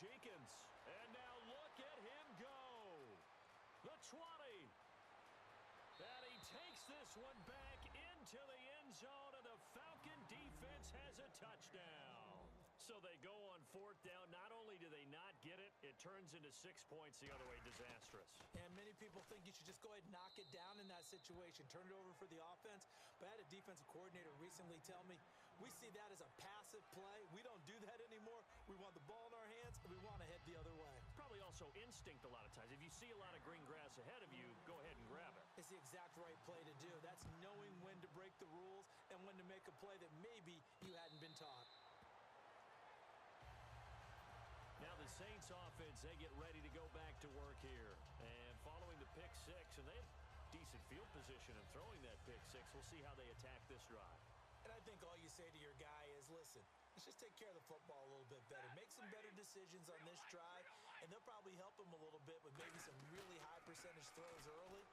Jenkins. And now look at him go. The 20. And he takes this one back into the end zone, and the Falcon defense has a touchdown. So they go on fourth down. Not only do they not get it, it turns into 6 points the other way. Disastrous. And many people think you should just go ahead and knock it down in that situation, turn it over for the offense. But I had a defensive coordinator recently tell me, we see that as a passive play. We don't do that anymore. We want the ball in our hands, and we want to head the other way. Probably also instinct a lot of times. If you see a lot of green grass ahead of you, go ahead and grab it. It's the exact right play to do. That's knowing when to break the rules and when to make a play that maybe you hadn't been taught. Now the Saints offense, they get ready to go back to work here. And following the pick six, and they have decent field position in throwing that pick six. We'll see how they attack this drive. And I think all you say to your guy is, listen, let's just take care of the football a little bit better. Make some better decisions on this drive, and they'll probably help him a little bit with maybe some really high percentage throws early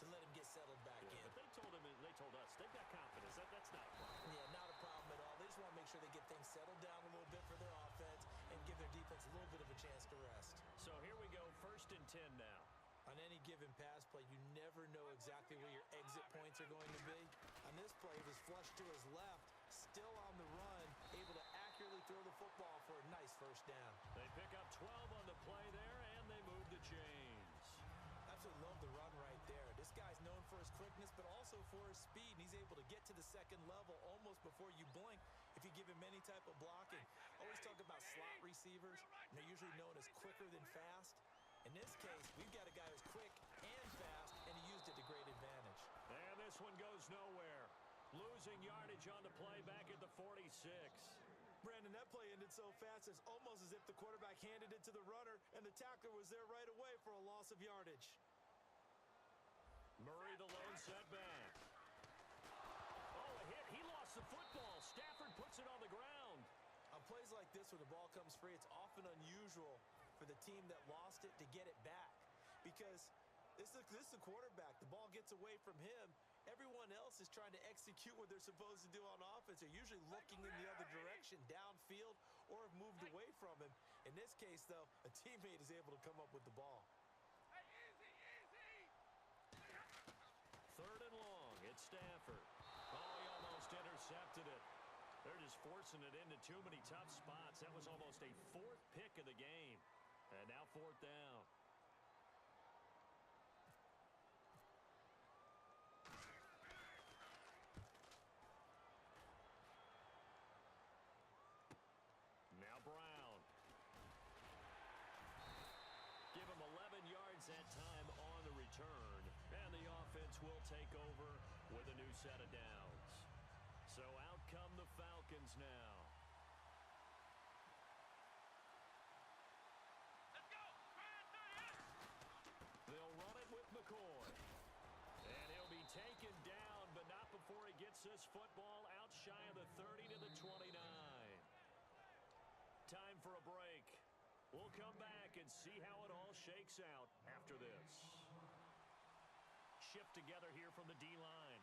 to let him get settled back in. But they told us, they've got confidence. That's not a problem. Yeah, not a problem at all. They just want to make sure they get things settled down a little bit for their offense and give their defense a little bit of a chance to rest. So here we go, 1st and 10 now. On any given pass play, you never know exactly where your exit points are going to be. On this play, it was flushed to his left, still on the run, able to accurately throw the football for a nice first down. They pick up 12 on the play there, and they move the chains. Absolutely love the run right there. This guy's known for his quickness, but also for his speed, and he's able to get to the second level almost before you blink if you give him any type of blocking. Always talk about slot receivers, and they're usually known as quicker than fast. In this case, we've got a guy who's quick and fast, and he used it to great advantage. And this one goes nowhere. Losing yardage on the play back at the 46. Brandon, that play ended so fast, it's almost as if the quarterback handed it to the runner, and the tackler was there right away for a loss of yardage. Murray, the lone setback. Oh, a hit. He lost the football. Stafford puts it on the ground. On plays like this where the ball comes free, it's often unusual for the team that lost it to get it back, because this is the quarterback. The ball gets away from him. Everyone else is trying to execute what they're supposed to do on offense. They're usually looking in the other direction, downfield, or have moved away from him. In this case, though, a teammate is able to come up with the ball. Third and long. It's Stafford. Oh, he almost intercepted it. They're just forcing it into too many tough spots. That was almost a 4th pick of the game. And now 4th down. Now Brown. Give him 11 yards that time on the return. And the offense will take over with a new set of downs. So out come the Falcons now. Let's go. They'll run it with McCoy. And he'll be taken down, but not before he gets this football out shy of the 30 to the 29. Time for a break. We'll come back and see how it all shakes out after this. Shift together here from the D-line.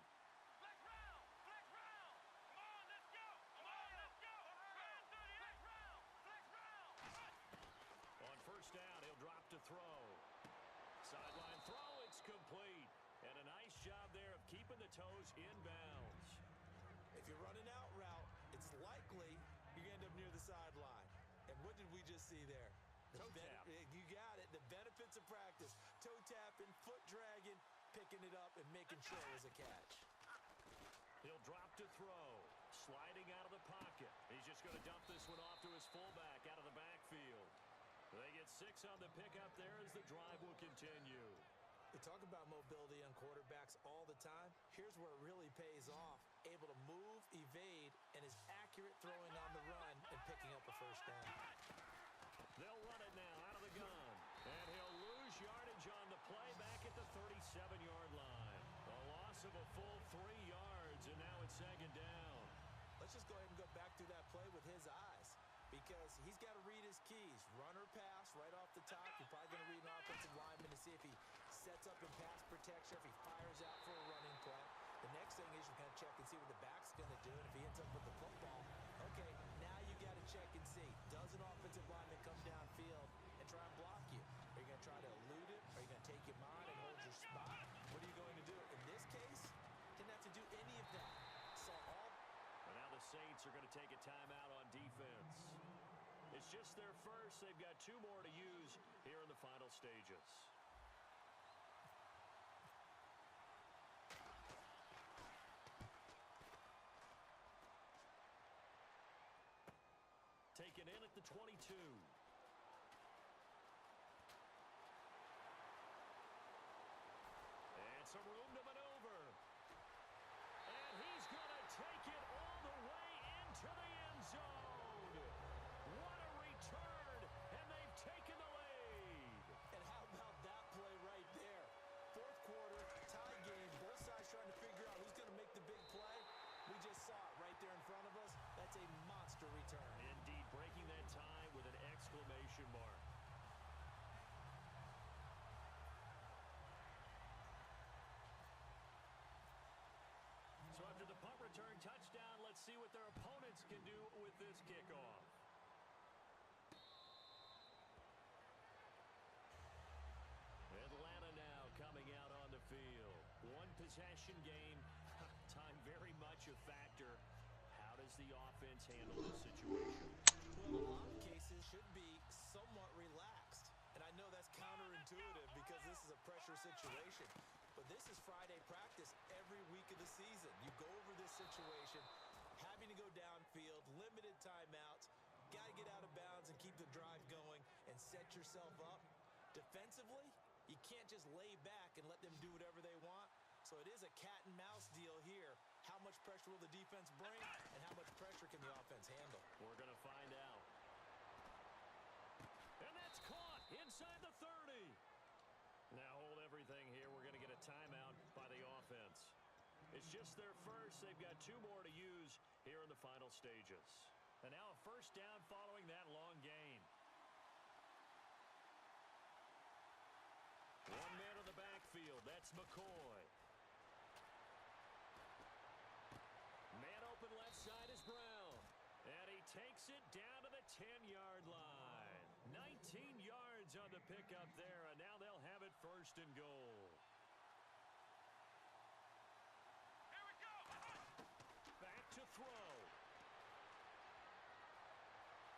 Flex round. Flex round. Come on, let's go. Come on, let's go. Flex round. Flex round. On first down, he'll drop to throw. Sideline throw, it's complete. And a nice job there of keeping the toes inbounds. If you're running out route, it's likely you're going to end up near the sideline. And what did we just see there? Toe tap. You got it. The benefits of practice. Toe tapping, foot dragging, picking it up, and making sure it was a catch. He'll drop to throw. Sliding out of the pocket. He's just going to dump this one off to his fullback out of the backfield. They get 6 on the pickup there as the drive will continue. We talk about mobility on quarterbacks all the time. Here's where it really pays off. Able to move, evade, and is accurate throwing on the run and picking up a first down. They'll run it now out of the gun. And he'll lose yardage on the play back at the 37-yard line. A loss of a full 3 yards, and now it's 2nd down. Let's just go ahead and go back through that play with his eyes, because he's got to read his keys. Run or pass right off the top. You're probably going to read an offensive lineman to see if he sets up in pass protection, if he fires out for a running play. The next thing is you're going to check and see what the back's going to do. And if he ends up with the football, okay, now you got to check and see. Does an offensive lineman come downfield Saints are going to take a timeout on defense. It's just their first. They've got 2 more to use here in the final stages. Taken in at the 22. And some room to maneuver. And he's going to take it all the way into the end zone. What a return, and they've taken the lead. And how about that play right there? Fourth quarter, tie game, both sides trying to figure out who's going to make the big play. We just saw it right there in front of us. That's a monster return. Indeed, breaking that tie with an exclamation mark. So after the punt return touchdown, let's see what their opponents can do with this kickoff. Atlanta now coming out on the field. One possession game. Time very much a factor. How does the offense handle this situation? Well, in a lot of cases, should be somewhat relaxed. And I know that's counterintuitive because this is a pressure situation. But this is Friday practice every week of the season. You go over this situation, having to go downfield, limited timeouts, got to get out of bounds and keep the drive going and set yourself up. Defensively, you can't just lay back and let them do whatever they want. So it is a cat and mouse deal here. How much pressure will the defense bring, and how much pressure can the offense handle? We're going to find out. And that's caught inside the 30. Now hold everything here. We're going to get a timeout by the offense. It's just their first. They've got 2 more to use here in the final stages. And now a first down following that long gain. 1 man in the backfield. That's McCoy. Man open left side is Brown. And he takes it down to the 10-yard line. 19 yards on the pickup there, and now they'll have it first and goal. Here we go. Back to throw.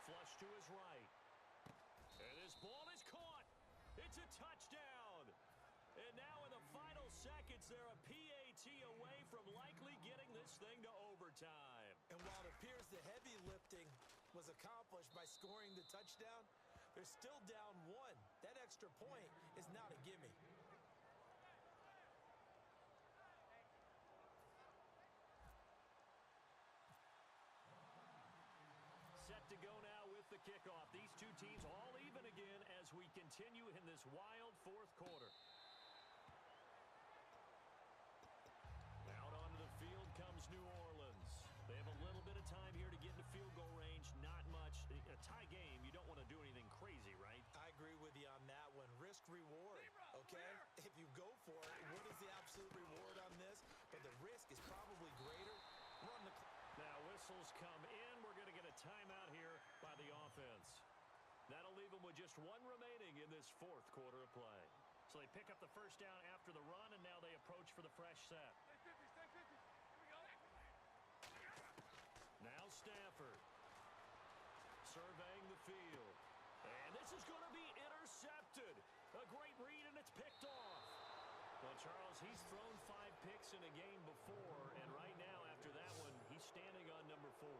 Flush to his right. And this ball is caught. It's a touchdown. And now in the final seconds, they're a PAT away from likely getting this thing to overtime. And while it appears the heavy lifting was accomplished by scoring the touchdown, they're still down 1. That extra point is not a gimme. Set to go now with the kickoff. These 2 teams all even again as we continue in this wild fourth quarter. Out onto the field comes New Orleans. They have a little bit of time here to get into field goal range. Not much. A tie game, you don't want to do anything crazy, right? I agree with you on that one. Risk reward, okay? If you go for it, what is the absolute reward on this? But the risk is probably greater. Run the clock. Now whistles come in. We're going to get a timeout here by the offense. That'll leave them with just 1 remaining in this fourth quarter of play. So they pick up the first down after the run, and now they approach for the fresh set. Stay 50. Here we go. Now Stafford. Surveying the field. And this is going to be intercepted. A great read, and it's picked off. Well, Charles, he's thrown 5 picks in a game before, and right now, after that one, he's standing on number 4.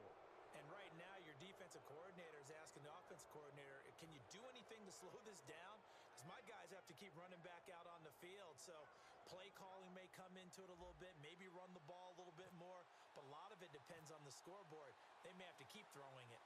And right now, your defensive coordinator is asking the offensive coordinator, can you do anything to slow this down? Because my guys have to keep running back out on the field. So play calling may come into it a little bit, maybe run the ball a little bit more. But a lot of it depends on the scoreboard. They may have to keep throwing it.